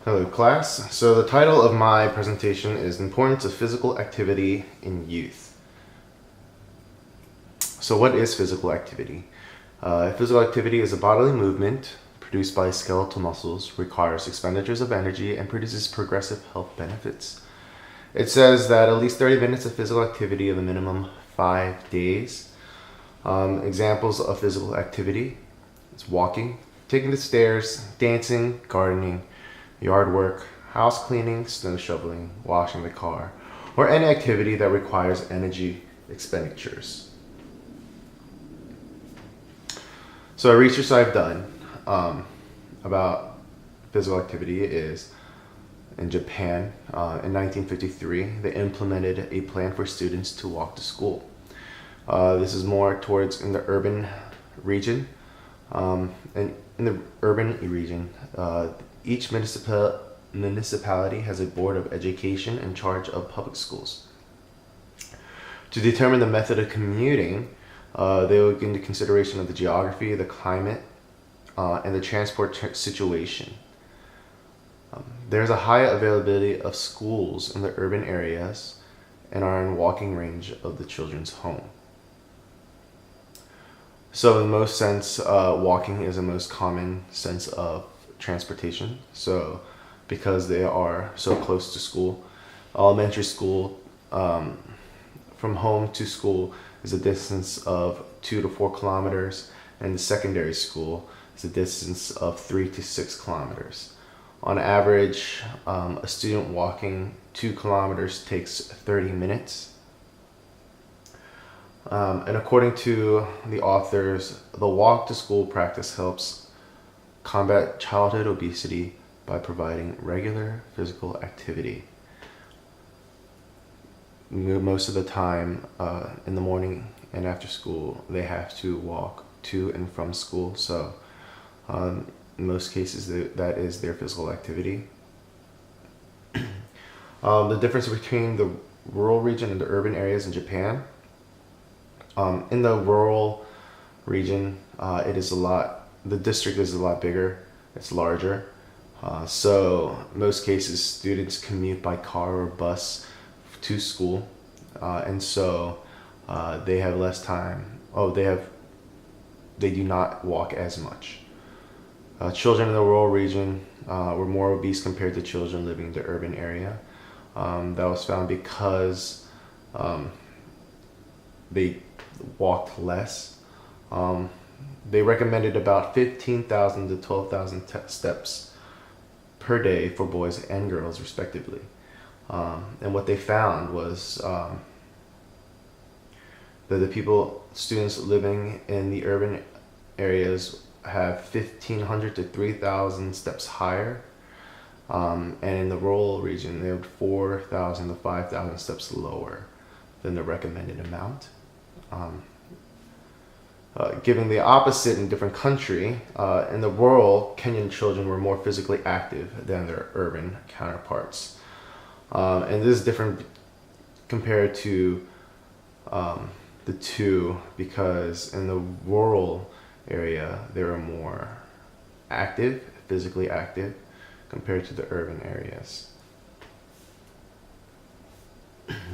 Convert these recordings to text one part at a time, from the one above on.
Hello class. So the title of my presentation is Importance of Physical Activity in Youth. So what is physical activity? Physical activity is a bodily movement produced by skeletal muscles, requires expenditures of energy, and produces progressive health benefits. It says that at least 30 minutes of physical activity of a minimum 5 days. Examples of physical activity is walking, taking the stairs, dancing, gardening, yard work, house cleaning, snow shoveling, washing the car, or any activity that requires energy expenditures. So a research I've done about physical activity is in Japan. In 1953, they implemented a plan for students to walk to school. This is more towards in the urban region. And in the urban region, each municipality has a board of education in charge of public schools. To determine the method of commuting, they will take into consideration of the geography, the climate, and the transport situation. There's a high availability of schools in the urban areas and are in walking range of the children's home. So in most sense, walking is the most common sense of transportation. So because they are so close to school, elementary school from home to school is a distance of 2 to 4 kilometers, and the secondary school is a distance of 3 to 6 kilometers. On average, a student walking 2 kilometers takes 30 minutes. And according to the authors, the walk to school practice helps combat childhood obesity by providing regular physical activity. Most of the time, in the morning and after school, they have to walk to and from school. So in most cases, that is their physical activity. The difference between the rural region and the urban areas in Japan. In the rural region, the district is a lot bigger, it's larger. So most cases, students commute by car or bus to school, and so they have less time. They do not walk as much. Children in the rural region were more obese compared to children living in the urban area. That was found because they walked less. They recommended about 15,000 to 12,000 steps per day for boys and girls, respectively. And what they found was that students living in the urban areas have 1,500 to 3,000 steps higher. And in the rural region, they have 4,000 to 5,000 steps lower than the recommended amount. Given the opposite in different country, in the rural, Kenyan children were more physically active than their urban counterparts. And this is different compared to the two, because in the rural area, they were more active, physically active, compared to the urban areas.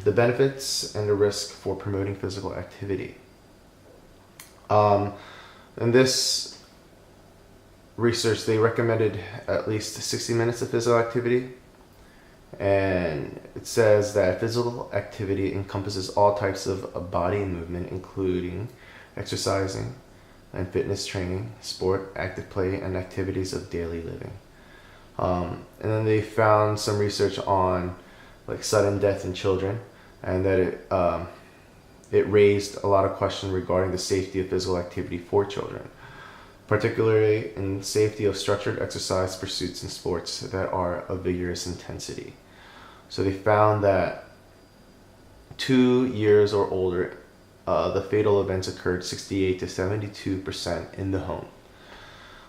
The benefits and the risk for promoting physical activity. In this research, they recommended at least 60 minutes of physical activity. And it says that physical activity encompasses all types of body movement, including exercising and fitness training, sport, active play, and activities of daily living. And then they found some research on sudden death in children, and that it raised a lot of questions regarding the safety of physical activity for children, particularly in safety of structured exercise pursuits and sports that are of vigorous intensity. So they found that 2 years or older, the fatal events occurred 68 to 72% in the home.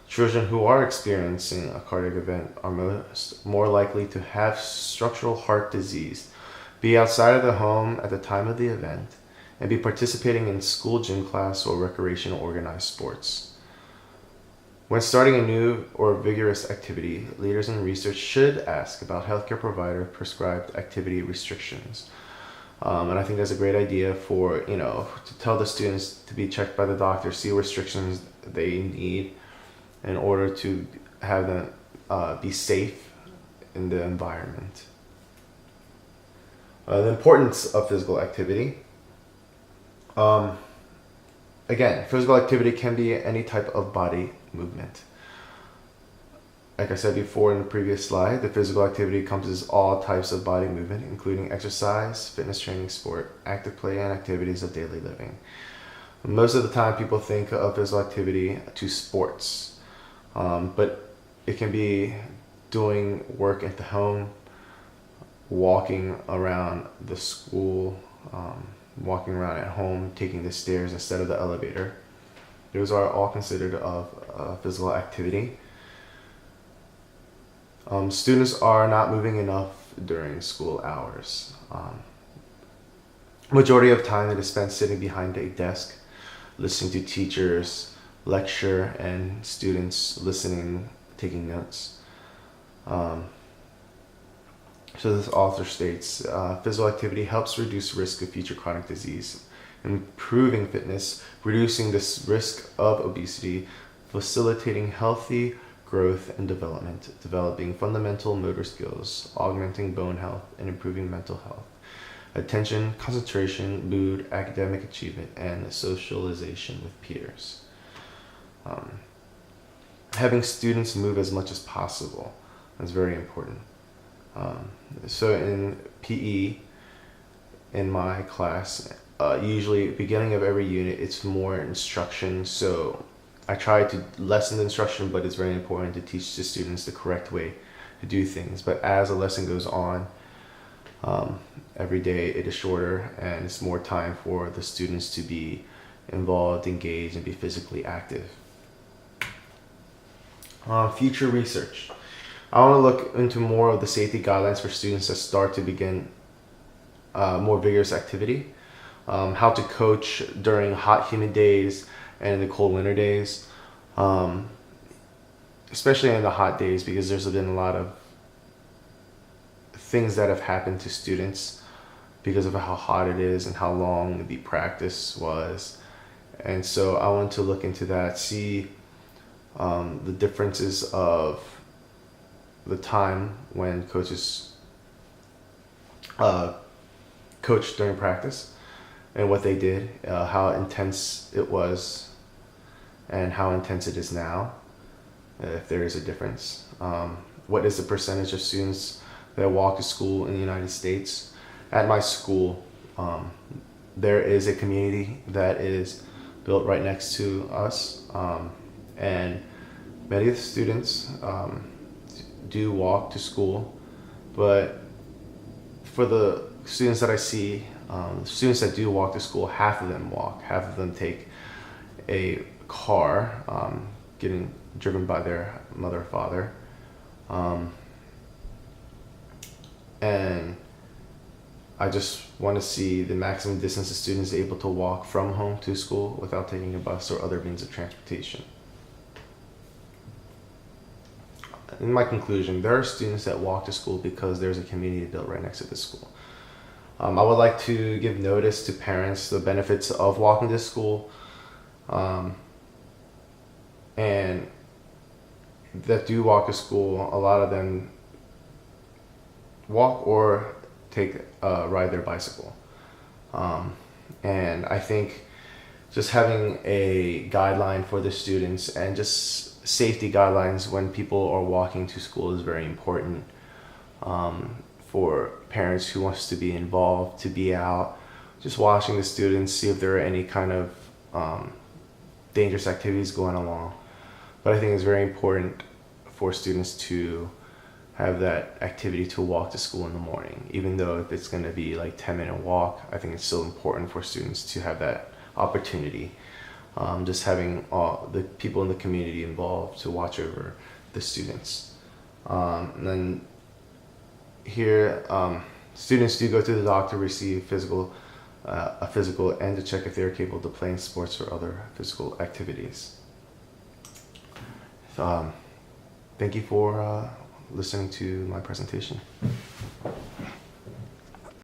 Children who are experiencing a cardiac event are more likely to have structural heart disease, be outside of the home at the time of the event, and be participating in school gym class or recreational organized sports. When starting a new or vigorous activity, leaders in research should ask about healthcare provider prescribed activity restrictions. And I think that's a great idea for, to tell the students to be checked by the doctor, see restrictions they need in order to have them be safe in the environment. The importance of physical activity. Again, physical activity can be any type of body movement. Like I said before in the previous slide, the physical activity encompasses all types of body movement, including exercise, fitness training, sport, active play, and activities of daily living. Most of the time, people think of physical activity to sports, but it can be doing work at the home, walking around the school, walking around at home, taking the stairs instead of the elevator. Those are all considered of physical activity. Students are not moving enough during school hours. Majority of time it is spent sitting behind a desk, listening to teachers lecture and students listening, taking notes. So this author states, physical activity helps reduce risk of future chronic disease, improving fitness, reducing this risk of obesity, facilitating healthy growth and development, developing fundamental motor skills, augmenting bone health, and improving mental health, attention, concentration, mood, academic achievement, and socialization with peers. Having students move as much as possible is very important. So in PE, in my class, usually beginning of every unit, it's more instruction. So I try to lessen the instruction, but it's very important to teach the students the correct way to do things. But as a lesson goes on, every day it is shorter and it's more time for the students to be involved, engaged, and be physically active. Future research. I want to look into more of the safety guidelines for students that start to begin more vigorous activity. How to coach during hot, humid days and in the cold winter days. Especially in the hot days, because there's been a lot of things that have happened to students because of how hot it is and how long the practice was. And so I want to look into that, see the differences of the time when coaches coached during practice and what they did, how intense it was and how intense it is now, if there is a difference. What is the percentage of students that walk to school in the United States? At my school, there is a community that is built right next to us, and many of the students do walk to school, but for the students that I see, students that do walk to school, half of them walk, half of them take a car, getting driven by their mother or father, and I just want to see the maximum distance a student is able to walk from home to school without taking a bus or other means of transportation. In my conclusion, there are students that walk to school because there's a community built right next to the school. I would like to give notice to parents the benefits of walking to school, and that do walk to school. A lot of them walk or ride their bicycle, and I think just having a guideline for the students and just safety guidelines when people are walking to school is very important, for parents who wants to be involved, to be out, just watching the students, see if there are any kind of dangerous activities going along. But I think it's very important for students to have that activity to walk to school in the morning. Even though if it's going to be like 10-minute walk, I think it's still important for students to have that opportunity. Just having all the people in the community involved to watch over the students. And then here, students do go to the doctor, receive a physical, and to check if they're capable to play in sports or other physical activities. Thank you for listening to my presentation.